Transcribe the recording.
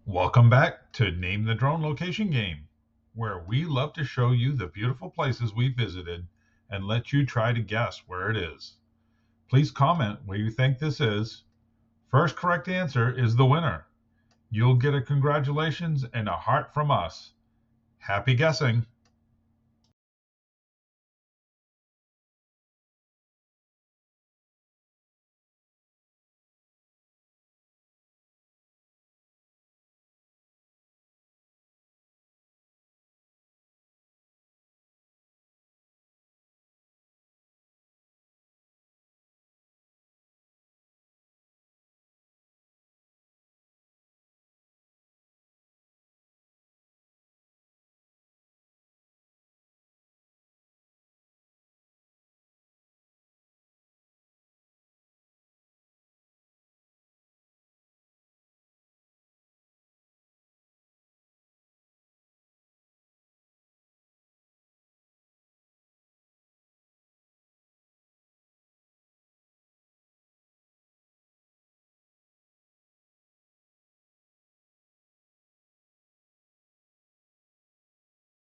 Welcome back to Name the Drone Location Game, where we love to show you the beautiful places we visited and let you try to guess where it is. Please comment where you think this is. First correct answer is the winner. You'll get a congratulations and a heart from us. Happy guessing!